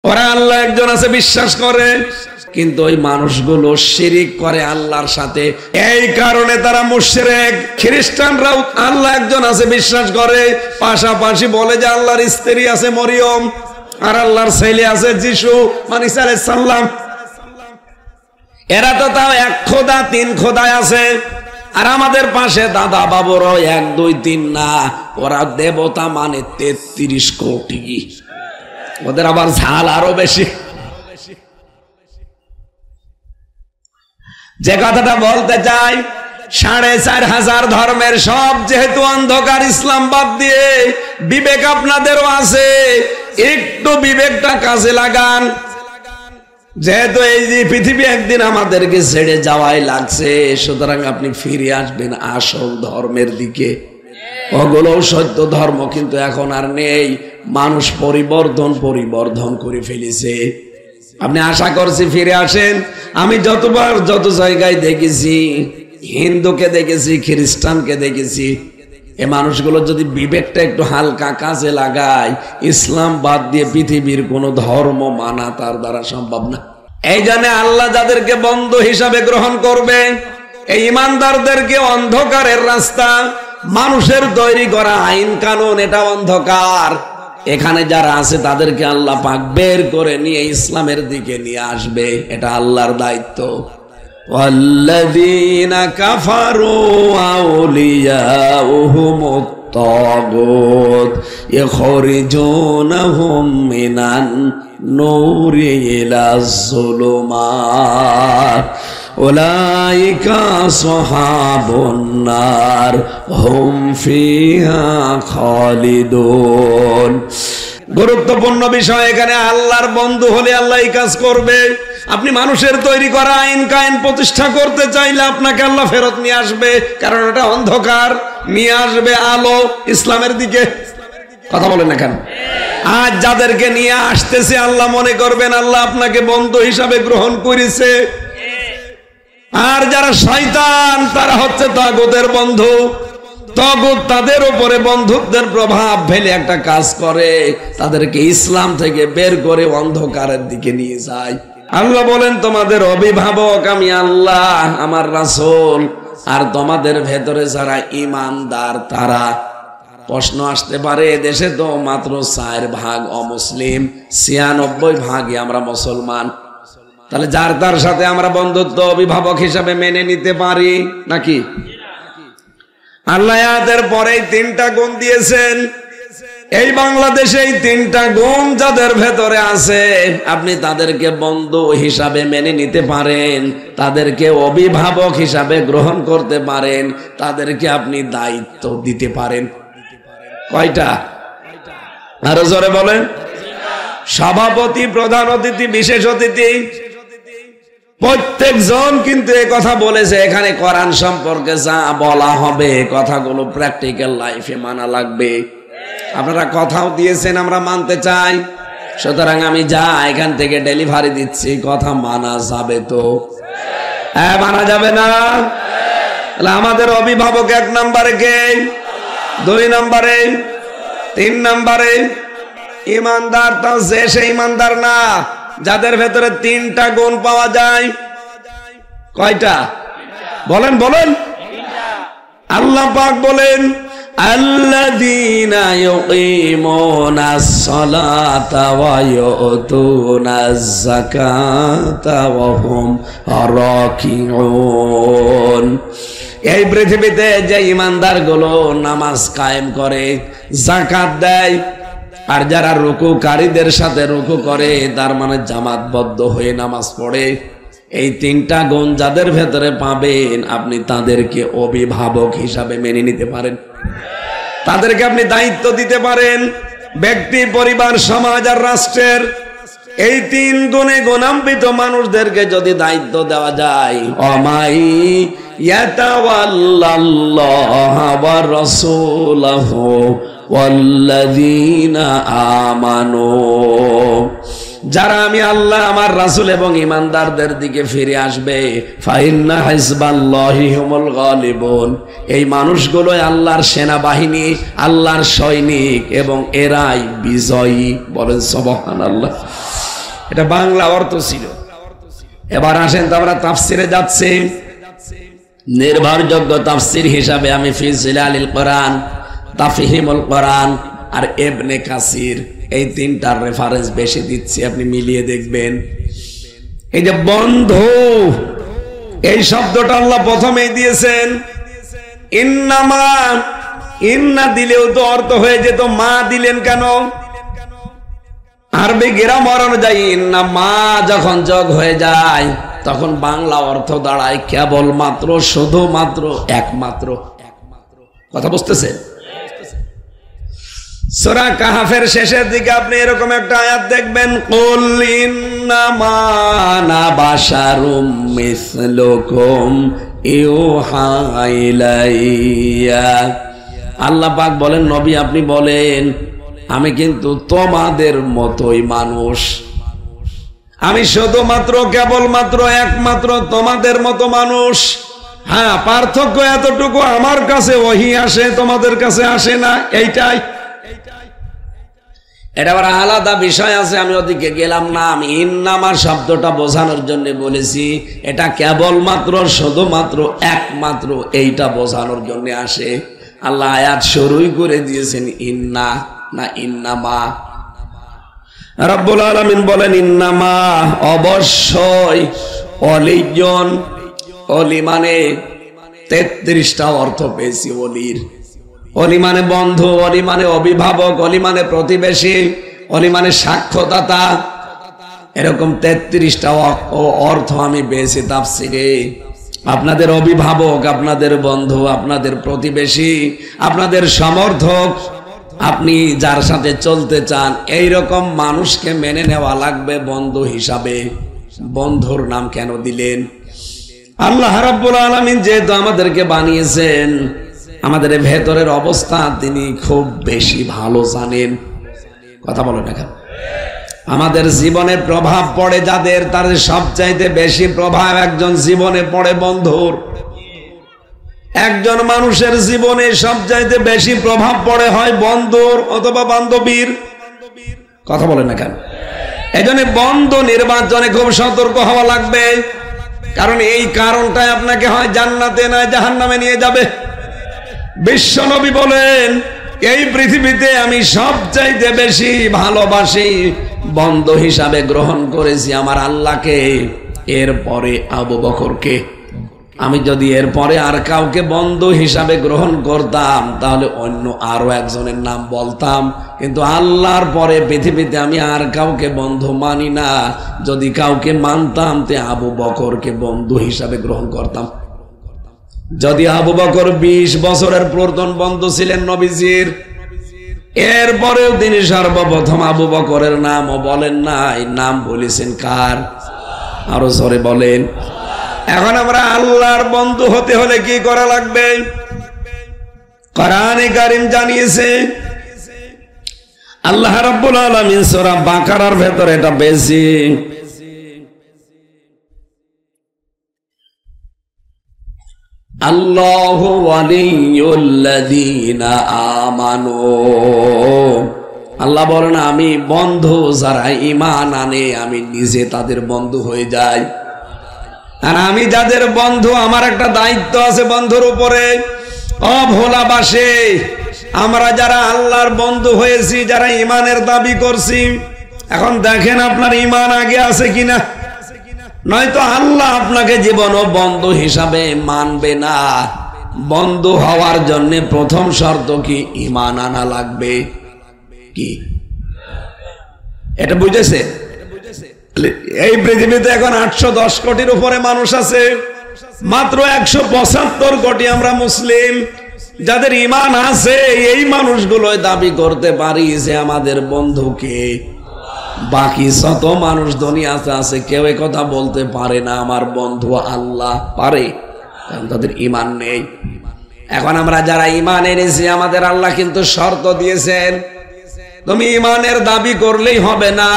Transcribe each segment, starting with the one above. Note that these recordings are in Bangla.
ওরা আল্লাহ একজন আছে বিশ্বাস করে, কিন্তু ওই মানুষগুলো শিরিক করে আল্লাহর সাথে, এই কারণে তারা মুশরিক। খ্রিস্টানরাও আল্লাহ একজন আছে বিশ্বাস করে, পাশাপাশি বলে যে আল্লাহর স্ত্রী আছে মরিয়ম আর আল্লাহর ছেলে আছে যিশু মানে ঈসা আলাইহিস সালাম। এরা তো তাও এক খোদা তিন খোদায় আছে, আর আমাদের পাশে দাদা বাবুরাও 1 2 3 না, ওরা দেবতা মানে 33 কোটি। ওদের আবার ঝাল আরো বেশি। যে কথাটা বলতে চাই, 4500 ধর্মের সব যেহেতু অন্ধকার, ইসলাম বাদ দিয়ে বিবেক আপনাদেরও আছে, একটু বিবেকটা কাজে লাগান। যেহেতু এই যে পৃথিবী একদিন আমাদেরকে ছেড়ে যাওয়াই লাগছে, সুতরাং আপনি ফিরে আসবেন আসল ধর্মের দিকে। ওগুলো সত্য ধর্ম কিন্তু এখন আর নেই, মানুষ পরিবর্তন করে ফেলেছে। আপনি আশা করছি ফিরে আসেন। আমি যতবার যত জায়গায় দেখেছি, হিন্দুকে দেখেছি, খ্রিস্টানকে দেখেছি, এ মানুষগুলো যদি বিবেকটা একটু হালকা কাজে লাগায়, ইসলাম বাদ দিয়ে পৃথিবীর কোন ধর্ম মানা তার দ্বারা সম্ভব না। এই জন্য আল্লাহ যাদেরকে বন্ধু হিসাবে গ্রহণ করবে, এই ইমানদারদেরকে অন্ধকারের রাস্তা, মানুষের তৈরি করা আইন কানুন, এটা অন্ধকার। এখানে যারা আছে তাদেরকে আল্লাহ পাক বের করে নিয়ে ইসলামের দিকে নিয়ে আসবে, এটা আল্লাহর দায়িত্ব। ওয়াল্লাযীনা কাফারু আউলিয়াউহুমুত তাগুত ইখরিজুনাহুম মিনান নূরি ইলাজ যুলুমাত উলাইকা আসহাবুন নার হুম ফিহা খালিদুন। গুরুত্বপূর্ণ বিষয় এখানে, আল্লাহর বন্ধু হলে আল্লাহ এই কাজ করবে। আপনি মানুষের তৈরি করা আইন কায়েম প্রতিষ্ঠা করতে চাইলে আপনাকে আল্লাহ ফেরত নিয়ে আসবে, কারণ এটা অন্ধকার, নিয়ে আসবে আলো ইসলামের দিকে। কথা বলেন না কেন? আজ যাদেরকে নিয়ে আসতেছে আল্লাহ মনে করবেন আল্লাহ আপনাকে বন্ধু হিসাবে গ্রহণ করেছে, আর যারা শয়তান তারা হচ্ছে তাগুতের বন্ধু। তাগুত তাদের উপরে বন্ধুত্বের প্রভাব ফেলে একটা কাজ করে, তাদেরকে ইসলাম থেকে বের করে অন্ধকারের দিকে নিয়ে যায়। আল্লাহ বলেন তোমাদের অভিভাবক আমি আল্লাহ, আমার রাসূল, আর তোমাদের ভেতরে যারা ঈমানদার তারা। প্রশ্ন আসতে পারে, দেশে তো মাত্র 4 ভাগ অমুসলিম, 96 ভাগই আমরা মুসলমান, তাহলে যার তার সাথে আমরা বন্ধুত্ব অভিভাবক হিসাবে মেনে নিতে পারি নাকি? আল্লাহ আয়াতের পরে 3টা গুণ দিয়েছেন। এই বাংলাদেশে এই 3টা গুণ যাদের ভেতরে আছে, আপনি তাদেরকে বন্ধু হিসাবে মেনে নিতে পারেন, তাদেরকে অভিভাবক হিসাবে গ্রহণ করতে পারেন, তাদেরকে আপনি দায়িত্ব দিতে পারেন। কয়টা? আরো জোরে বলেন। সভাপতি, প্রধান অতিথি, বিশেষ অতিথি, প্রত্যেকজন কিন্তু এই কথা বলেছে। এখানে কোরআন সম্পর্কে যা বলা হবে কথাগুলো প্র্যাকটিক্যাল লাইফে মানা লাগবে। আপনারা কথাও দিয়েছেন আমরা মানতে চাই, সুতরাং আমি যা এখান থেকে ডেলিভারি দিচ্ছি কথা মানা যাবে তো? হ্যাঁ, মানা যাবে না? আমাদের অভিভাবক 1 নম্বরে কে, 2 নম্বরে, 3 নম্বরে ইমানদার। তাও যে সে ইমানদার না, যাদের ভেতরে 3টা গুণ পাওয়া যায়। কয়টা? বলেন বলেন। আল্লাহ পাক বলেন আল্লাযীনা ইউকিমুনাস সালাতা ওয়া ইউতুনাজ যাকাতা ওয়া হুম রাকিউন। এই পৃথিবীতে যে ইমানদার গুলো নামাজ কায়েম করে, যাকাত দেয়, আর যারা রুকুকারীদের সাথে রুকু করে, তার মানে জামাতবদ্ধ হয়ে নামাজ পড়ে, এই 3টা গুণ যাদের ভেতরে পাবেন, আপনি তাদেরকে অভিভাবক হিসাবে মেনে নিতে পারেন, তাদেরকে আপনি দায়িত্ব দিতে পারেন। ব্যক্তি, পরিবার, সমাজ আর রাষ্ট্রের এই 3 গুণে গুণান্বিত মানুষদেরকে যদি দায়িত্ব দেওয়া যায়, অমাই ইয়াতাওয়াল্লাল্লাহা ওয়া রাসূলাহু ওয়াল্লাযীনা আমানু, যারা আমি আল্লাহ, আমার রাসূল এবং ঈমানদারদের দিকে ফিরে আসবে, ফাইন্না হিজবাল্লাহি হুমুল গালিবুন, এই মানুষগুলো আল্লাহর সেনাবাহিনী, আল্লাহর সৈনিক, এবং এরাই বিজয়ী। বলেন সুবহানাল্লাহ। এটা বাংলা অর্থ ছিল। এবার আসেন তো আমরা তাফসিরে যাচ্ছি। নির্ভরযোগ্য তাফসির হিসাবে আমি ফি জিলালিল কোরআন, তাফহিমুল কোরআন আর ইবনে কাসির এই তিনটার রেফারেন্স বেশি দিচ্ছি, আপনি মিলিয়ে দেখবেন। এই যে বন্ধু, এই শব্দটা আল্লাহ প্রথমেই দিয়েছেন। ইন্নামা, ইন্না দিলেও তো অর্থ হয়ে যেত, মা দিলেন কেন? আরবি গ্রামার অনুযায়ী ইন্না মা যখন যোগ হয়ে যায় তখন বাংলা অর্থ দাঁড়ায় কেবলমাত্র, শুধুমাত্র, একমাত্র। কথা বুঝতেছেন? সূরা কাহফের শেষের দিকে আপনি এরকম একটা আয়াত দেখবেন, কুল ইন্নামা আনা বাশারুম মিসলুকুম ইউহা ইলাইয়া। আল্লাহ পাক বলেন, নবী আপনি বলেন আমি কিন্তু তোমাদের মতোই মানুষ, আমি শুধুমাত্র, কেবলমাত্র, একমাত্র তোমাদের মতো মানুষ। হ্যাঁ, পার্থক্য এতটুকু, আমার কাছে ওহী আসে, তোমাদের কাছে আসে না, এইটাই। এটা আবার আলাদা বিষয় আছে, আমি ওদিকে গেলাম না। আমি ইন্নামার শব্দটা বোঝানোর জন্য বলেছি, এটা কেবলমাত্র, শুধুমাত্র, একমাত্র এইটা বোঝানোর জন্য আসে। আল্লাহ আয়াত শুরুই করে দিয়েছেন ইন্না, না ইন্নামা। রব্বুল আলামিন বলেন ইন্নামা, অবশ্যই, অলিজন, অলি মানে 33টা অর্থ পেয়েছি অলির। অলি মানে বন্ধু, অলি মানে অভিভাবক, অলি মানে প্রতিবেশী, অলি মানে সাক্ষ্যদাতা, এরকম 33টা অর্থ আমি পেয়েছি তাফসিরে। আপনাদের অভিভাবক, আপনাদের বন্ধু, আপনাদের প্রতিবেশী, আপনাদের সমর্থক, আপনি যার সাথে চলতে চান, এই রকম মানুষকে মেনে নেওয়া লাগবে বন্ধু হিসাবে। বন্ধুর নাম কেন দিলেন? আল্লাহ রাব্বুল আলামিন যেহেতু আমাদেরকে বানিয়েছেন, আমাদের ভেতরের অবস্থা তিনি খুব বেশি ভালো জানেন। কথা বলো না কেন? আমাদের জীবনে প্রভাব পড়ে যাদের, তার সবচাইতে বেশি প্রভাব একজন জীবনে পড়ে বন্ধুর। একজন মানুষের জীবনে সবচাইতে বেশি প্রভাব পড়ে হয় বন্ধুর অথবা বান্ধবীর। কথা বলে না কেন? এজন্য বন্ধু নির্বাচনে খুব সতর্ক হওয়া লাগবে, কারণ এই কারণটাই আপনাকে হয় জান্নাতে না জাহান্নামে নিয়ে যাবে। বিশ্বনবী বলেন, এই পৃথিবীতে আমি সবচাইতে বেশি ভালোবাসি, বন্ধু হিসাবে গ্রহণ করেছি আমার আল্লাহকে, এরপরে আবু বকরকে। আমি যদি এরপরে আর কাউকে বন্ধু হিসাবে গ্রহণ করতাম তাহলে অন্য আরো একজনের নাম বলতাম, কিন্তু আল্লাহর পরে পৃথিবীতে আমি আর কাউকে বন্ধু মানি না। যদি কাউকে মানতাম তে আবু বকরকে বন্ধু হিসাবে গ্রহণ করতাম। যদি আবু বকর 20 বছরের প্রথম বন্ধু ছিলেন নবীজির, এরপরেও তিনি সর্বপ্রথম আবু বকরের নামও বলেন নাই, নাম বলেছেন কার? আরো জোরে বলেন। এখন আমরা আল্লাহর বন্ধু হতে হলে কি করা লাগবে? কোরআনে কারীম জানিয়েছে। আল্লাহ রাব্বুল আলামিন সূরা বাকারার ভেতরে এটা বেশি, আল্লাহু ওয়ালিয়ুল্লাযীনা আমানু, আল্লাহ বলেন আমি বন্ধু যারা ঈমান আনে আমি নিজে তাদের বন্ধু হয়ে যাই। আর আমি যাদের বন্ধু, আমার একটা দায়িত্ব আছে বন্ধুর উপরে। অভোলাবাসে আমরা যারা আল্লাহর বন্ধু হয়েছি, যারা ঈমানের দাবি করছি, এখন দেখেন আপনার ঈমান আগে আছে কিনা। নয়তো আল্লাহ আপনাকে জীবনও বন্ধু হিসাবে মানবে না। বন্ধু হওয়ার জন্য প্রথম শর্ত কি? ঈমান আনা লাগবে। কি এটা বুঝেছে? এই পৃথিবীতে এখন 810 কোটির উপরে মানুষ আছে, মাত্র 175 কোটি আমরা মুসলিম। যাদের ঈমান আছে এই মানুষগুলোই দাবি করতে পারি যে আমাদের বন্ধুকে। বাকি শত মানুষ দুনিয়াতে আছে, কেউ কথা বলতে পারে না আমার বন্ধু আল্লাহ। পারে? কারণ তাদের ঈমান নেই। এখন আমরা যারা ঈমান এনেছি, আমাদের আল্লাহ কিন্তু শর্ত দিয়েছেন, তুমি ঈমানের দাবি করলেই হবে না,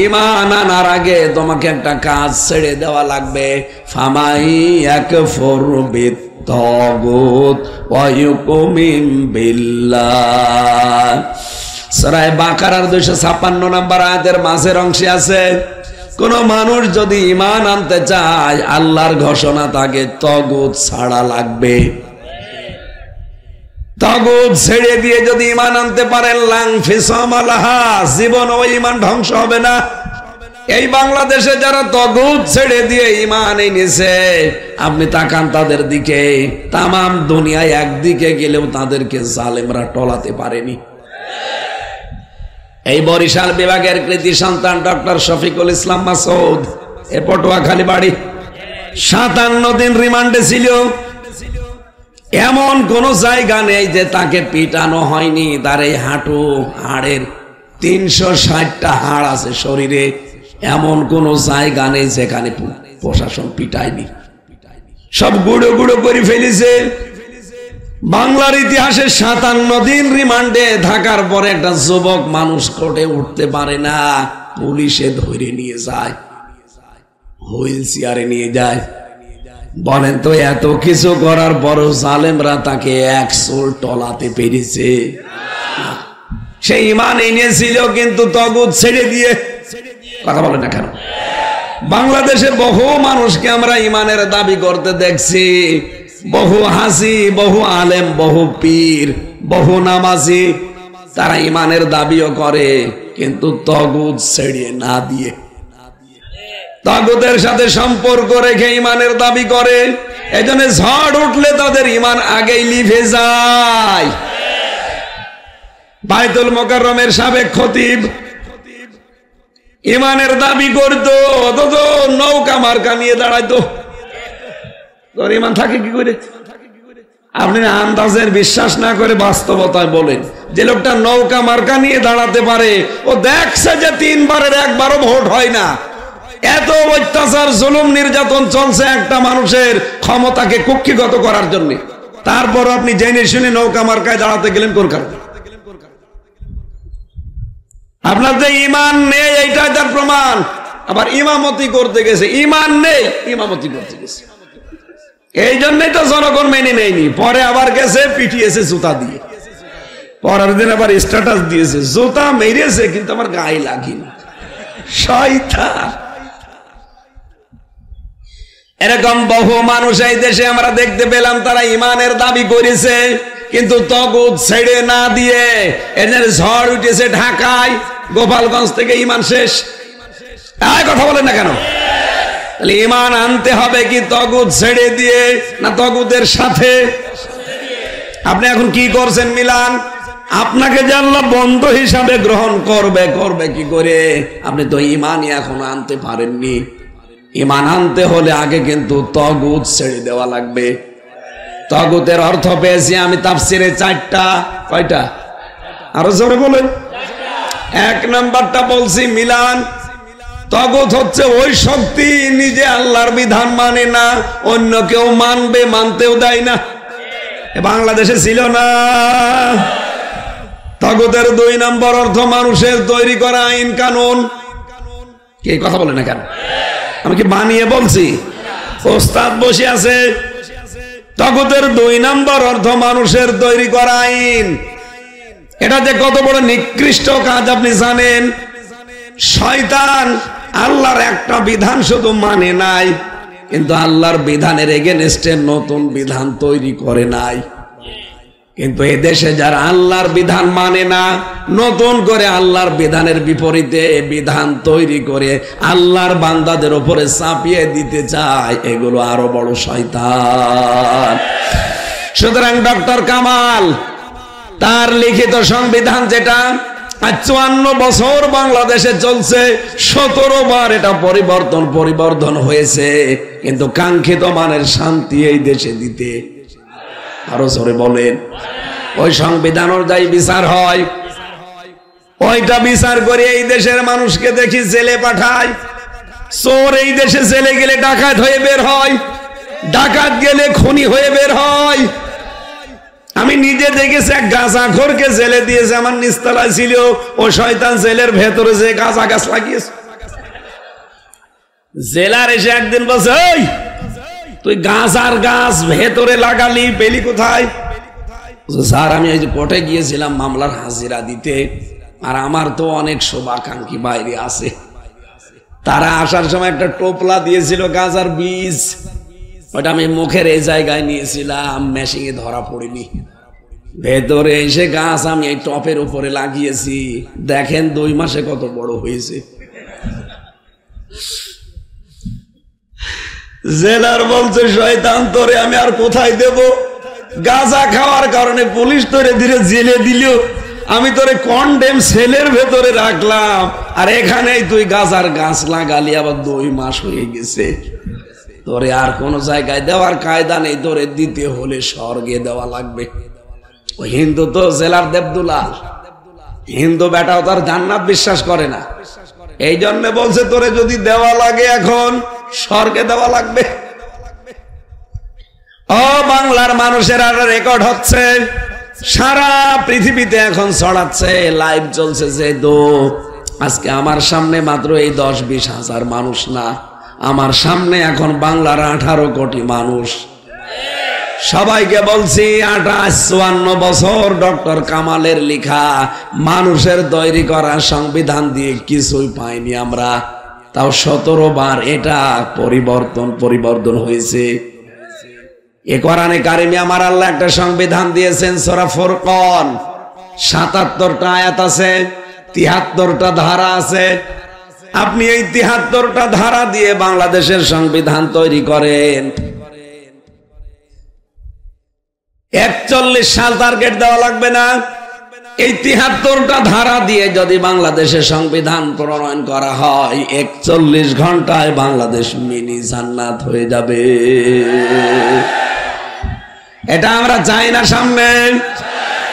ঈমান আনার আগে তোমাকে একটা কাজ ছেড়ে দেওয়া লাগবে। ফামাই ইয়াকফুর বিত্তাগুত ওয়া ইউমিন বিল্লাহ। সূরা বাকারার 256 নম্বর আয়াতের মাঝের অংশে আছে, কোন মানুষ যদি ঈমান আনতে চায়, আল্লাহর ঘোষণা তাকে তাগুত ছাড়া লাগবে। তাগুত ছেড়ে দিয়ে যদি ঈমান আনতে পারেন, লাং ফিসামালাহা, জীবন ওই ঈমান ধ্বংস হবে না। এই বাংলাদেশে যারা তাগুত ছেড়ে দিয়ে ঈমান এনেছে, আপনি তাকান তাদের দিকে, তামাম দুনিয়ায় একদিকে গেলেও তাদেরকে জালেমরা টলাতে পারেনি। এই বরিশাল বিভাগের কৃতি সন্তান ডক্টর শফিকুল ইসলাম মাসুদ, এ পটুয়াখালী বাড়ি, 57 দিন রিমান্ডে ছিল। এমন কোন জায়গা নেই যে তাকে পিটানো হয়নি। তার এই হাঁটু হাড়ের 360টা হাড় আছে শরীরে, এমন কোন জায়গা নেই যেখানে প্রশাসন পিটায়নি। সব গুঁড়ো গুঁড়ো করে ফেলেছে। বাংলার ইতিহাসে 57 দিন রিমান্ডে থাকার পরে একটা যুবক মানুষ কোর্টে উঠতে পারে না, পুলিশে ধরে নিয়ে যায়, হুইল চেয়ারে নিয়ে যায়। বলেন তো, এত কিছু করার পরও জালেমরা তাকে এক চুল টলাতে পেরেছে? সে ঈমান এনেছিল কিন্তু তাগুত ছেড়ে দিয়ে। কথা বলেন না কেন? বাংলাদেশে বহু মানুষকে আমরা ঈমানের দাবি করতে দেখছি, বহু হাসি, বহু আলেম, বহু পীর, বহু নামাজি, তারা ঈমানের দাবিও করে কিন্তু তাগুত ছেড়ে না দিয়ে, তাগুতের সাথে সম্পর্ক রেখে ঈমানের দাবি করে। এজন্য ঝড় উঠলে তাদের ঈমান আগেই লিভে যায়। বাইতুল মোকাররমের সাবেক খতিব ঈমানের দাবি করতো, অথচ নৌকা মার্কা নিয়ে দাঁড়াইতো। তোর ঈমান থাকে কি করে? আপনি আন্দাজের বিশ্বাস না করে বাস্তবতায় বলেন, যে লোকটা নৌকা মার্কা নিয়ে দাঁড়াতে পারে, ও দেখছে যে 3 বারের একবারও ভোট হয় না। এত অত্যাচার, জুলুম, নির্যাতন চলছে একটা মানুষের ক্ষমতাকে কুক্ষিগত করার জন্য, তারপর আপনি জেনে শুনে নৌকা মার্কায় দাঁড়াতে গেলেন কোন কারণে? আপনার যে ঈমান নেই এইটাই তার প্রমাণ। আবার ইমামতি করতে গেছে, ঈমান নেই, ইমামতি করতে গেছে। এই জন্যই তো জনগণ মেনে নেয়নি। পরে আবার গেছে, পিটিয়েছে জুতা দিয়ে। পরের দিন আবার স্ট্যাটাস দিয়েছে, জুতা মেরেছে কিন্তু আমার গায়ে লাগেনি। শয়তান। এরকম বহু মানুষ এই দেশে আমরা দেখতে পেলাম, তারা ঈমানের দাবি করেছে কিন্তু তাগুত ছেড়ে না দিয়ে। এদের ঝড় উঠেছে ঢাকায়, গোপালগঞ্জ থেকে ঈমান শেষ। কথা বলেন না কেন? ঈমান আনতে হবে কি তাগুত ছেড়ে দিয়ে, না তাগুতের সাথে? আপনি এখন কি করছেন মিলান? আপনাকে যে আল্লাহ বন্ধু হিসাবে গ্রহণ করবে, করবে কি করে? আপনি তো ঈমানই এখন আনতে পারেননি। ঈমান আনতে হলে আগে কিন্তু তাগুত ছেড়ে দেওয়া লাগবে। তাগুতের অর্থ পেয়েছি আমি তাফসিরে 4টা। কয়টা? আরো জোরে বলেন। 1 নাম্বারটা বলছি মিলান, তাগুত হচ্ছে ওই শক্তি নিজে আল্লাহর বিধান মানে না, অন্য কেউ মানবে, মানতেও দেয় না। বাংলাদেশে ছিল না। তাগুতের 2 নম্বর অর্থ মানুষের তৈরি করা আইন কানুন। কে কথা বলে না কেন? আমি কি বানিয়ে বলছি? ওস্তাদ বসে আছে। তাগুতের 2 নম্বর অর্থ মানুষের তৈরি করা আইন। এটা যে কত বড় নিকৃষ্ট কাজ আপনি জানেন? শয়তান আল্লাহর একটা বিধান শুধু মানে নাই, কিন্তু আল্লাহর বিধানের এগেনস্টে নতুন বিধান তৈরি করে নাই। কিন্তু এদেশে যারা আল্লাহর বিধান মানে না, নতুন করে আল্লাহর বিধানের বিপরীতে বিধান তৈরি করে আল্লাহর বান্দাদের উপরে চাপিয়ে দিতে চায়, এগুলো আরো বড় শয়তান। সুতরাং ডক্টর কামাল তার লিখিত সংবিধান, যেটা 54 বছর বাংলাদেশে চলছে, 17 বার এটা পরিবর্তন হয়েছে, কিন্তু কাঙ্ক্ষিত মানের শান্তি এই দেশে দিতে, আরো জোরে বলেন, ওই সংবিধান অনুযায়ী বিচার হয়। ওইটা বিচার করে এই দেশের মানুষকে দেখি জেলে পাঠায়। চোর এই দেশে জেলে গেলে ডাকাত হয়ে বের হয়, ডাকাত গেলে খুনি হয়ে বের হয়। আমি নিজে দেখেছি, এক গাঁজাখোরকে জেলে দিয়েছে, আমার নিচতলায় ছিল। ও শয়তান জেলের ভেতরে যে গাঁজা গাছ লাগিয়েছে। জেলার এসে একদিন বলছে, ওই তুই গাঁজার গাছ ভেতরে লাগালি, পেলি কোথায়? স্যার আমি এই যে কোর্টে গিয়েছিলাম মামলার হাজিরা দিতে, আর আমার তো অনেক শুভাকাঙ্ক্ষী বাইরে আছে। তারা আসার সময় একটা টোপলা দিয়েছিল গাঁজার বীজ, ওটা আমি মুখের এই জায়গায় নিয়েছিলাম, মেশিনে ধরা পড়িনি। ভেতরে এসে গাছ আমি এই টপের উপরে লাগিয়েছি, দেখেন 2 মাসে কত বড় হয়েছে। জেলার বলছে শয়তান তোরে আমি আর কোথায় দেব, গাঁজা খাওয়ার কারণে পুলিশ তোরে ধীরে জেলে দিল, আমি তোরে কন্ডেম সেলের ভেতরে রাখলাম, আর এখানেই তুই গাঁজার গাছ লাগালি, আবার 2 মাস হয়ে গেছে। তোরে আর কোন জায়গায় দেওয়ার কায়দা নেই, তোরে দিতে হলে স্বর্গে দেওয়া লাগবে। ওই হিন্দু তো জেলার দেবদুলাল, হিন্দু বেটাও তার জান্নাত বিশ্বাস করে না, এই জন্য বলছে তোরে যদি দেওয়া লাগে এখন স্বর্গে দেওয়া লাগবে। ও বাংলার মানুষের আর রেকর্ড হচ্ছে, সারা পৃথিবীতে এখন ছড়াচ্ছে, লাইভ চলছে। যে আজকে আমার সামনে মাত্র এই 10-20 হাজার মানুষ না, আমার সামনে এখন বাংলার 18 কোটি মানুষ। সবাইকে বলছি 58-54 বছর ডক্টর কামালের লেখা মানুষের তৈরি করা সংবিধান দিয়ে কিছুই পাইনি আমরা, তাও 17 বার এটা পরিবর্তন হয়েছে। এ কোরআনে কারিমে আমার আল্লাহ একটা সংবিধান দিয়েছেন, সূরা ফুরকান, 77টা আয়াত আছে, 73টা ধারা আছে। আপনি এই 73টা ধারা দিয়ে বাংলাদেশের সংবিধান তৈরি করেন, 41 সাল টার্গেট দেওয়া লাগবে না। এই 73টা ধারা দিয়ে যদি বাংলাদেশের সংবিধান প্রণয়ন করা হয়, 41 ঘন্টায় বাংলাদেশ মিনি জান্নাত হয়ে যাবে। এটা আমরা চাই না সামনে,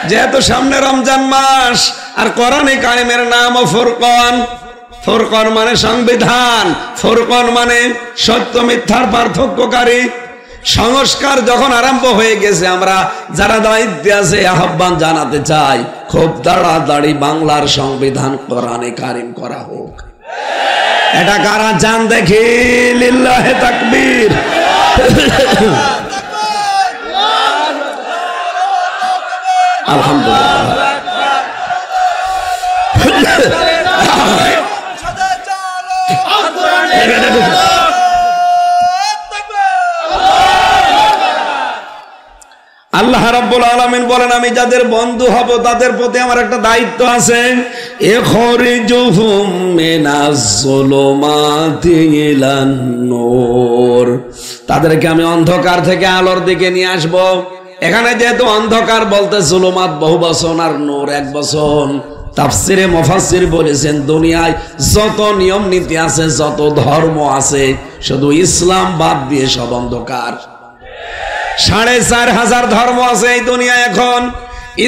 যেহেতু সামনে রমজান মাস, আর কোরআনে কারিমের নাম ফুরকান। ফুরকান মানে সংবিধান, ফুরকান মানে সত্য মিথ্যার পার্থক্যকারী। সংস্কার যখন আরম্ভ হয়ে গেছে, আমরা যারা দায়িত্বে আছে আহ্বান জানাতে চাই, খুব তাড়াতাড়ি বাংলার সংবিধান কোরআনে কারিম করা হোক। এটা কারা চান দেখি? লিল্লাহে তাকবীর। আলহামদুলিল্লাহ। আল্লাহ রাব্বুল আলামিন বলেন, আমি যাদের বন্ধু হব তাদের প্রতি আমার একটা দায়িত্ব আছে। ইখরিজুহুম মিনাজ যুলুমাতি ইলান নূর, তাদেরকে আমি অন্ধকার থেকে আলোর দিকে নিয়ে আসব। এখানে যেহেতু অন্ধকার বলতে জুলুমাত বহু বচন আর নূর এক বচন, তাফসিরে মুফাসসির বলেছেন দুনিয়ায় যত নিয়ম নীতি আছে, যত ধর্ম আছে, শুধু ইসলাম বাদ দিয়ে সব অন্ধকার। 4500 ধর্ম আছে এই দুনিয়ায়, এখন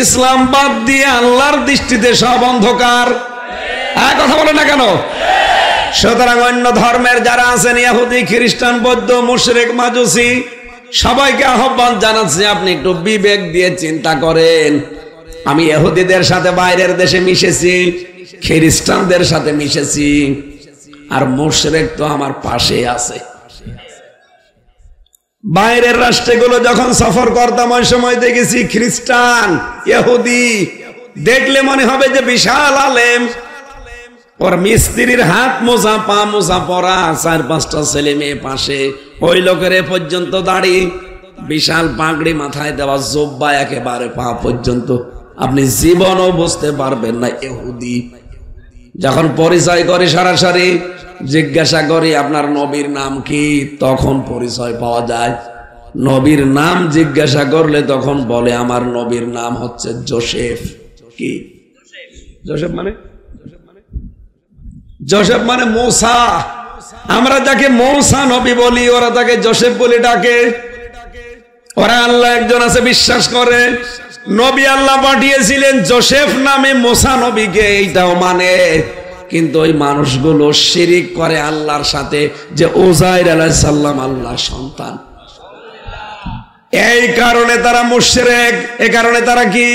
ইসলাম বাদ দিয়ে আল্লাহর দৃষ্টিতে সব অন্ধকার। কথা বলে না কেন? সুতরাং অন্য ধর্মের যারা আছেন, ইহুদি, খ্রিস্টান, বৌদ্ধ, মুশরিক, মাজুসি, সবাইকে আহ্বান জানাচ্ছি, আপনি একটু বিবেক দিয়ে চিন্তা করেন। আমি ইহুদিদের সাথে বাইরের দেশে মিশেছি, খ্রিস্টানদের সাথে মিশেছি, আর মুশরিক তো আমার পাশে আছে। বাইরের রাষ্ট্রগুলো যখন সফর করতাম, ওই সময় দেখেছি খ্রিস্টান, ইহুদি দেখলে মনে হবে যে বিশাল আলেম, ওর মিস্ত্রির হাত মোজা, পা মোজা পরা, 4-5টা ছেলে মেয়ে পাশে, ওই লোকের এ পর্যন্ত দাড়ি, বিশাল পাগড়ি মাথায় দেওয়া, জোব্বা একেবারে পা পর্যন্ত, আপনি জীবনও বুঝতে পারবেন না ইহুদি। যখন পরিচয় করে সরাসরি জিজ্ঞাসা করি আপনার নবীর নাম কি, তখন পরিচয় পাওয়া যায়। নবীর নাম জিজ্ঞাসা করলে তখন বলে আমার নবীর নাম হচ্ছে জোসেফ। কি জোসেফ মানে? জোসেফ মানে মূসা। আমরা যাকে মূসা নবী বলি, ওরা তাকে জোসেফ বলে ডাকে। ওরা আল্লাহ একজন আছে বিশ্বাস করে, নবী আল্লাহ পাঠিয়েছিলেন জোসেফ নামে মূসা নবীকে, এইটাও মানে। কিন্তু ওই মানুষগুলো শিরিক করে আল্লাহর সাথে, যে উযাইর আলাইহিস সালাম আল্লাহর সন্তান। এই কারণে তারা মুশরিক, এই কারণে তারা কি?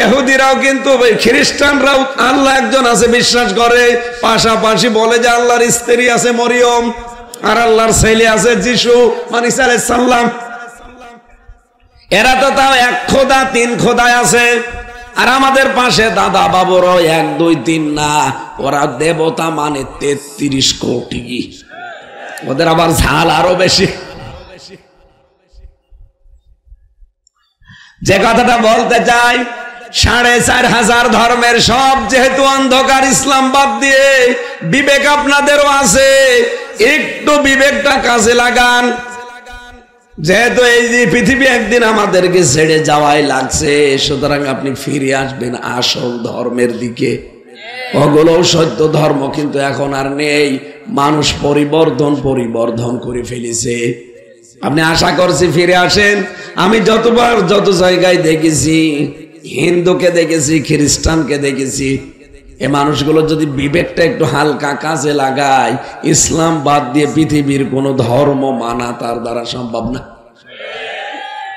ইহুদিরাও কিন্তু খ্রিস্টানরাও আল্লাহ একজন আছে বিশ্বাস করে, পাশাপাশি বলে যে আল্লাহর স্ত্রী আছে মরিয়ম, আর আল্লাহর ছেলে আছে যিশু মানে ঈসা আলাইহিস সালাম। এরা তো তাও 1 খোদা 3 খোদায় আছে। আর আমাদের পাশে দাদা বাবুরও 1 2 3 না, ওরা দেবতা মানে 33 কোটি, ওদের আবার ঝাল আরো বেশি। যে কথাটা বলতে চাই, 4500 ধর্মের সব যেহেতু অন্ধকার, ইসলাম বাদ দিয়ে বিবেক আপনাদেরও আছে, একটু বিবেকটা কাজে লাগান। যেহেতু এই যে পৃথিবী একদিন আমাদেরকে ছেড়ে যাওয়াই লাগছে, সুতরাং আপনি ফিরে আসবেন আসল ধর্মের দিকে। ওগুলো সত্য ধর্ম কিন্তু এখন আর নেই, মানুষ পরিবর্ধন করে ফেলেছে। আপনি আশা করছি ফিরে আসেন। আমি যতবার যত জায়গায় দেখেছি, হিন্দুকে দেখেছি, খ্রিস্টানকে দেখেছি, এই মানুষগুলো যদি বিবেকটা একটু হালকা কাজে লাগায়, ইসলাম বাদ দিয়ে পৃথিবীর কোন ধর্ম মানা তার দ্বারা সম্ভব না।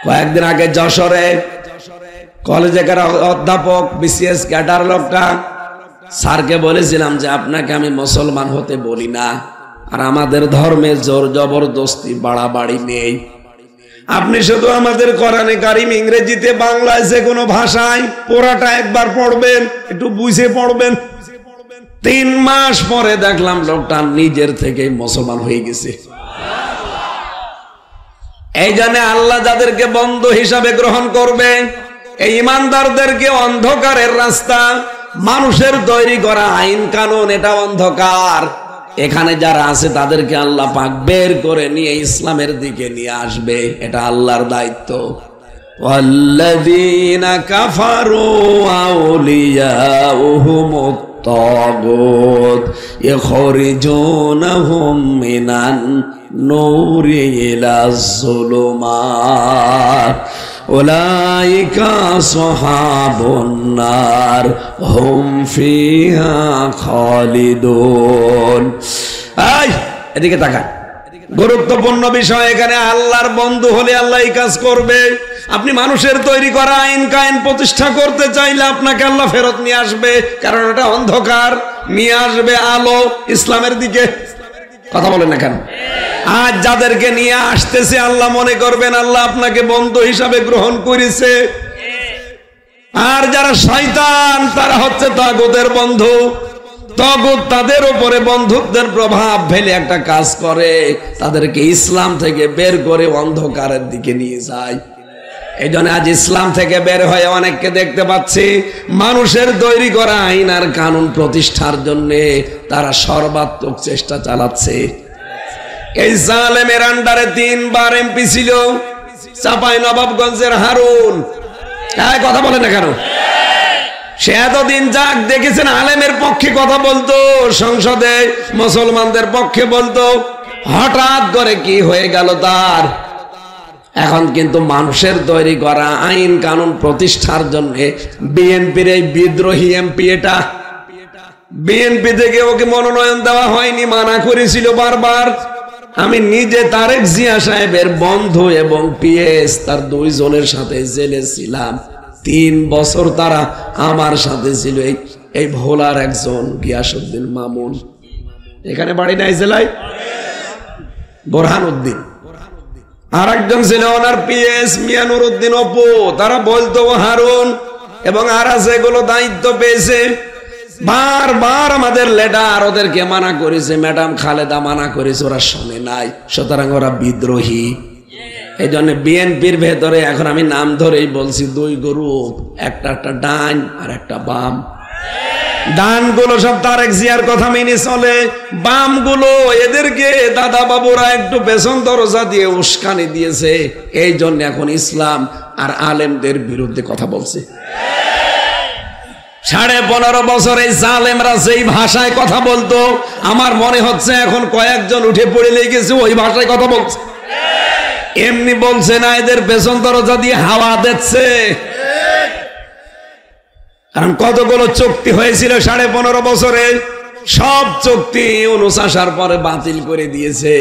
কয়েকদিন আগে যশোরে কলেজের অধ্যাপক বিসিএস ক্যাডার লোকটা, স্যারকে বলেছিলাম যে আপনাকে আমি মুসলমান হতে বলি না, আর আমাদের ধর্মে জোর জবরদস্তি বাড়াবাড়ি নেই। আপনি শুধু আমাদের কোরআনে কারিম ইংরেজিতে, বাংলায়, যে কোনো ভাষায় পুরাটা একবার পড়বেন, একটু বুঝে পড়বেন। 3 মাস পরে দেখলাম লোকটা নিজের থেকে মুসলমান হয়ে গেছে। এই জন্য আল্লাহ যাদেরকে বন্ধু হিসাবে গ্রহণ করবে, এই ইমানদারদেরকে অন্ধকারের রাস্তা, মানুষের তৈরি করা আইন কানুন, এটা অন্ধকার। এখানে যারা আছে তাদেরকে আল্লাহ পাক বের করে নিয়ে ইসলামের দিকে নিয়ে আসবে, এটা আল্লাহর দায়িত্ব। ওয়াল্লাযীনা কাফারু আউলিয়াউহুমুত তাগুত ইখরিজুনাহুম মিনান নূরি ইলাজ যুলুমাত উলাইকা আসহাবুন নার হুম ফিহা খালিদুন। এদিকে তাকান, গুরুত্বপূর্ণ বিষয়। এখানে আল্লাহর বন্ধু হলে আল্লাহ এই কাজ করবে। আপনি মানুষের তৈরি করা আইন কায়েন প্রতিষ্ঠা করতে চাইলে আপনাকে আল্লাহ ফেরত নিয়ে আসবে, কারণ এটা অন্ধকার, নিয়ে আসবে আলো ইসলামের দিকে। কথা বলেন না কেন? আজ যাদেরকে নিয়ে আসতেছে আল্লাহ মনে করবেন আল্লাহ আপনাকে বন্ধু হিসাবে গ্রহণ করেছে। আর যারা শয়তান তারা হচ্ছে তাগুতের বন্ধু। তাগুত তাদের উপরে বন্ধুত্বের প্রভাব ফেলে একটা কাজ করে, তাদেরকে ইসলাম থেকে বের করে অন্ধকারের দিকে নিয়ে যায়। এই জন্য আজ ইসলাম থেকে বের হয়ে অনেককে দেখতে পাচ্ছি মানুষের তৈরি করা আইন আর কানুন প্রতিষ্ঠার জন্য তারা সর্বাত্মক চেষ্টা চালাচ্ছে। এই জালেমের আন্ডারে 3 বার এমপি ছিল, চাঁপাইনবাবগঞ্জের হারুন। কথা বলে না কেন? সে এতদিন যাক দেখেছেন আলেমের পক্ষে কথা বলতো, সংসদে মুসলমানদের পক্ষে বলতো, হঠাৎ করে কি হয়ে গেল তার? এখন কিন্তু মানুষের তৈরি করা আইন কানুন প্রতিষ্ঠার জন্য বিএনপির এই বিদ্রোহী এমপি, এটা বিএনপি থেকে ওকে মনোনয়ন দেওয়া হয়নি, মানা করেছিল বারবার। আমি নিজে তারেক জিয়া সাহেবের বন্ধু এবং পিএস তার 2 জনের সাথে জেলে ছিলাম। 3 বছর তারা আমার সাথে ছিল। এই ভোলার একজন গিয়াসউদ্দিন মামুন, এখানে বাড়ি নাই জেলায়, বোরহানউদ্দিন। আর একজন ছিল ওনার পিএস মিয়ানুরউদ্দিন অপু। তারা বলতো হারুন এবং আর যেগুলো দায়িত্ব পেয়েছে বারবার আমাদের লিডার ওদেরকে মানা করেছে, ম্যাডাম খালেদা মানা করেছে, ওরা শোনে নাই, সুতরাং ওরা বিদ্রোহী। এই জন্য বিএনপির ভেতরে এখন আমি নাম ধরেই বলছি 2 গ্রুপ, একটা ডান আর একটা বাম। ডান গুলো সব তারেক জিয়ার কথা মেনে চলে, বাম গুলো এদেরকে দাদা বাবুরা একটু পেছন দরজা দিয়ে উস্কানি দিয়েছে। এই জন্য এখন ইসলাম আর আলেমদের বিরুদ্ধে কথা বলছে। 15.5 বছর এই জালেমরা যেই ভাষায় কথা বলতো, আমার মনে হচ্ছে এখন কয়েকজন উঠে পড়ে লেগেছে ওই ভাষায় কথা বলছে। এমনি বলছে না, এদের পেছন দরজা দিয়ে হাওয়া দিচ্ছে। কারণ কতগুলো চুক্তি হয়েছিল 15.5 বছরে, সব চুক্তি ইউনূস আসার পরে বাতিল করে দিয়েছে।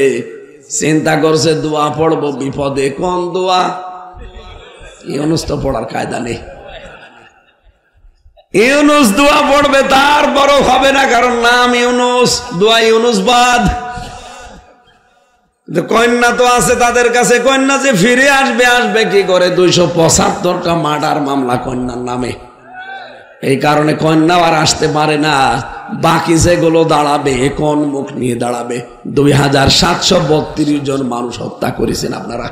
চিন্তা করছে দোয়া পড়বো বিপদে। কোন দোয়া? ইউনূস তো পড়ার কায়দা নেই। ইউনূস দোয়া পড়বে, তারপরও হবে না, কারণ নাম ইউনূস, দোয়া ইউনূস বাদ। কন্যা তো আছে তাদের কাছে, কন্যা যে ফিরে আসবে, আসবে কি করে? 275টা মার্ডার মামলা কন্যার নামে। এই কারণে কন্যাও আর আসতে পারে না। বাকি যেগুলো দাঁড়াবে কোন মুখ নিয়ে দাঁড়াবে? 2732 জন মানুষ হত্যা করেছেন আপনারা,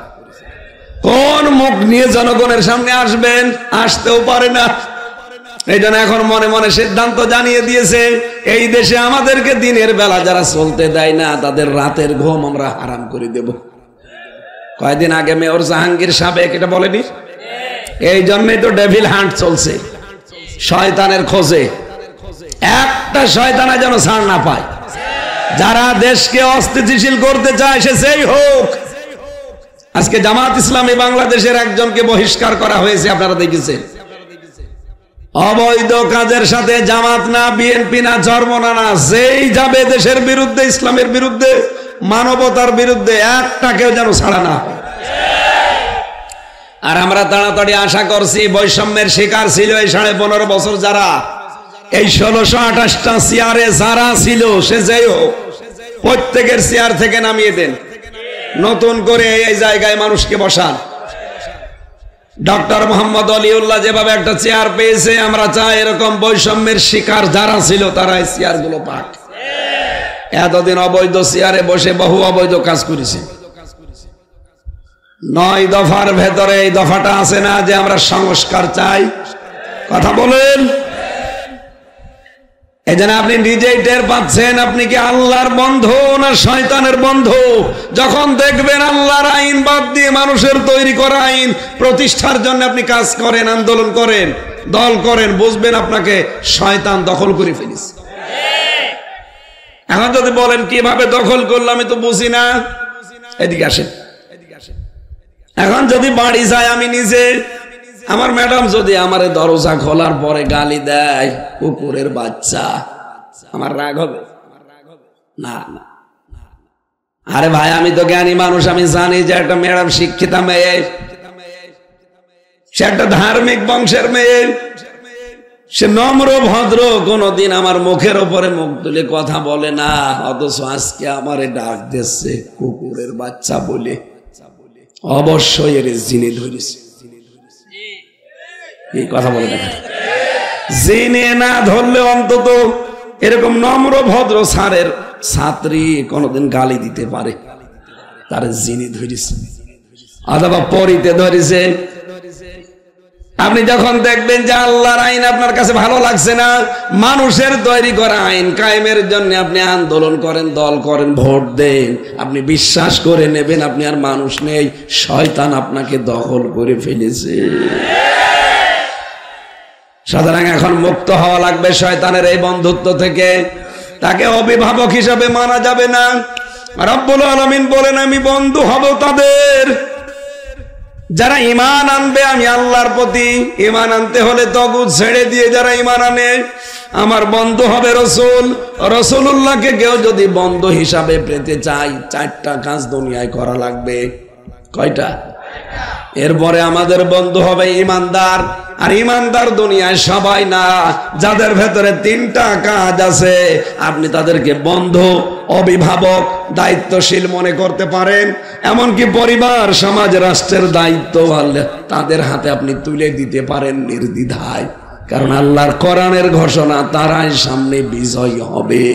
কোন মুখ নিয়ে জনগণের সামনে আসবেন? আসতেও পারে না। এই জন্য এখন মনে মনে সিদ্ধান্ত জানিয়ে দিয়েছে, এই দেশে আমাদেরকে দিনের বেলা যারা চলতে দেয় না তাদের রাতের ঘুম আমরা হারাম করে দেব। কয়েকদিন আগে মেয়র জাহাঙ্গীর সাবেক এটা বলেনি? এই জন্যই তো ডেভিল হান্ট চলছে, শয়তানের খোঁজে। একটা শয়তানা যেন ছাড় না পায়। যারা দেশকে অস্থিতিশীল করতে চায় সে যেই হোক। আজকে জামাত ইসলামী বাংলাদেশের একজনকে বহিষ্কার করা হয়েছে, আপনারা দেখেছেন। অবৈধ কাজের সাথে জামাত না, বিএনপি না, চরমনা না, যেই যাবে দেশের বিরুদ্ধে, ইসলামের বিরুদ্ধে, মানবতার বিরুদ্ধে, একটাকেও যেন ছাড়া না। আর আমরা তাড়াতাড়ি আশা করছি, বৈষম্যের শিকার ছিল এই 15.5 বছর যারা, এই 1628টা চেয়ারে যারা ছিল, সে যেই হোক, প্রত্যেকের চেয়ার থেকে নামিয়ে দেন, নতুন করে এই জায়গায় মানুষকে বসান। ডক্টর মোহাম্মদ অলিউল্লাহ যেভাবে একটা চেয়ার পেয়েছে, আমরা চাই এরকম বৈষম্যের শিকার যারা ছিল তারা এই চেয়ার গুলো পাক। এতদিন অবৈধ চেয়ারে বসে বহু অবৈধ কাজ করেছে। 9 দফার ভেতরে এই দফাটা আছে না যে আমরা সংস্কার চাই? কথা বলেন। এই জন্য আপনি নিজেই টের পাচ্ছেন আপনি কি আল্লাহর বন্ধু না শয়তানের বন্ধু। যখন দেখবেন আল্লাহর আইন বাদ দিয়ে মানুষের তৈরি করা আইন প্রতিষ্ঠার জন্য আপনি কাজ করেন, আন্দোলন করেন, দল করেন, বুঝবেন আপনাকে শয়তান দখল করে ফেলেছে। এখন যদি বলেন কিভাবে দখল করলো আমি তো বুঝি না, এদিকে আসেন। এখন যদি বাড়ি যায় আমি নিজে, আমার ম্যাডাম যদি আমার দরজা খোলার পরে গালি দেয়, কুকুরের বাচ্চা, আমার রাগ হবে না? না। আরে ভাই, আমি তো জ্ঞানী মানুষ, আমি জানি যে একটা ম্যাডাম শিক্ষিতা মেয়ে, সে একটা ধার্মিক বংশের মেয়ে, সে নম্র ভদ্র, কোনদিন আমার মুখের উপরে মুখ তুলে কথা বলে না, অথচ আজকে আমারে ডাক দিচ্ছে কুকুরের বাচ্চা বলে। অবশ্যই এর জিনে ধরেছে। এই কথা বলে দেখা, জিনে না ধরলে অন্তত এরকম নম্র ভদ্র স্যারের ছাত্রী কোনদিন গালি দিতে পারে, তার জিনে ধরেছে অথবা পরিতে ধরেছে। আপনি যখন দেখবেন যে আল্লাহর আইন আপনার কাছে ভালো লাগছে না, মানুষের তৈরি করা আইন কায়েমের জন্য আপনি আন্দোলন করেন, দল করেন, ভোট দেন, আপনি বিশ্বাস করে নেবেন আপনি আর মানুষ নেই, শয়তান আপনাকে দখল করে ফেলেছে। সুতরাং এখন মুক্ত হওয়া লাগবে শয়তানের এই বন্ধুত্ব থেকে। তাকে অভিভাবক হিসাবে মানা যাবে না। রব্বুল আলামিন বলেন, আমি বন্ধু হব তাদের যারা ঈমান আনবে আমি আল্লাহর প্রতি। ঈমান আনতে হলে তাগুত ছেড়ে দিয়ে যারা ঈমান আনে, আমার বন্ধু হবে রাসূল। রাসূলুল্লাহকে কেউ যদি বন্ধু হিসাবে পেতে চাই, 4টা কাজ দুনিয়ায় করা লাগবে। কয়টা? এরপরে আমাদের বন্ধু হবে ঈমানদার। আর ঈমানদার দুনিয়ায় সবাই না, যাদের ভেতরে 3টা কাজ আছে আপনি তাদেরকে বন্ধু, অভিভাবক, দায়িত্বশীল মনে করতে পারেন। এমনকি পরিবার, সমাজ, রাষ্ট্রের দায়িত্ব তাদের হাতে আপনি তুলে দিতে পারেন নির্দ্বিধায়। কারণ আল্লাহর কোরআনের ঘোষণা, তারাই সামনে বিজয়ী হবে।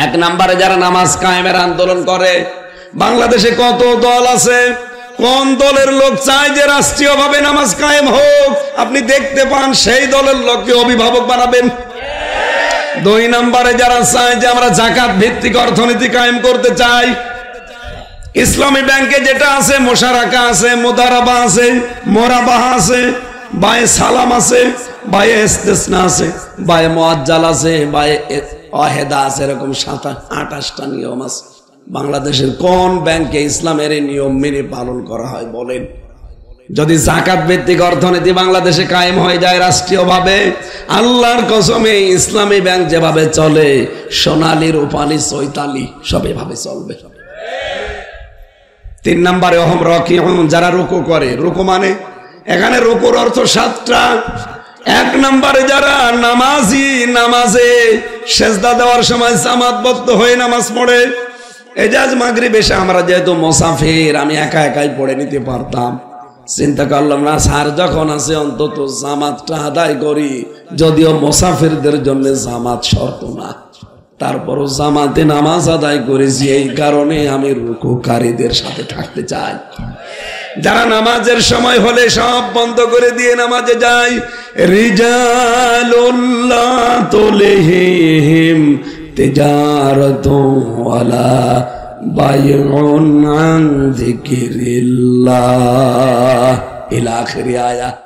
1 নম্বরে যারা নামাজ কায়েমের আন্দোলন করে। বাংলাদেশে কত দল আছে, কোন দলের লোক চায় যে রাষ্ট্রীয়ভাবে নামাজ কায়েম হোক? আপনি দেখতে পান সেই দলের লোককে অভিভাবক বানাবেন। 2 নম্বরে যারা চায় যে আমরা যাকাত ভিত্তিক অর্থনীতি কায়েম করতে চাই। ইসলামী ব্যাংকে যেটা আছে, মোশারাকা আছে, মুদারাবা আছে, মোরাবাহা আছে, বায়ে সালাম আছে, বায়ে ইস্তিসনা আছে, বায়ে মুআজ্জাল আছে, বায়ে ওয়াহেদা আছে, এরকম 27-28টা নিয়ম আছে। বাংলাদেশের কোন ব্যাংকে ইসলামের এই নিয়ম মেনে পালন করা হয় বলেন? যদি যাকাত ভিত্তিক অর্থনীতি বাংলাদেশে কায়েম হয়ে যায় রাষ্ট্রীয়ভাবে, আল্লাহর কসমে ইসলামী ব্যাংক যেভাবে চলে, সোনালী, রূপালী, চৈতালি সব এভাবে চলবে। 3 নম্বরে অহম রাকিউন, যারা রুকু করে। রুকু মানে এখানে রুকুর অর্থ 7টা। 1 নম্বরে যারা নামাজি, নামাজে সেজদা দেওয়ার সময় জামাতবদ্ধ হয়ে নামাজ পড়ে। এজাজ মাগরিব এসে আমরা যেহেতু মুসাফির, আমি একা একাই পড়ে নিতে পারতাম, চিন্তা করলাম না, স্যার যখন আছে অন্তত জামাতটা আদায় করি, যদিও মুসাফিরদের জন্য জামাত শর্ত না, তারপরও জামাতে নামাজ আদায় করেছি। এই কারণে আমি রুকুকারীদের সাথে থাকতে চাই, যারা নামাজের সময় হলে সব বন্ধ করে দিয়ে নামাজে যায়। রিজালুন লা তুলহিহিম তিজারাতুন ওয়ালা বাইউন আন যিকরিল্লাহ ইলা আখিরি আয়াত।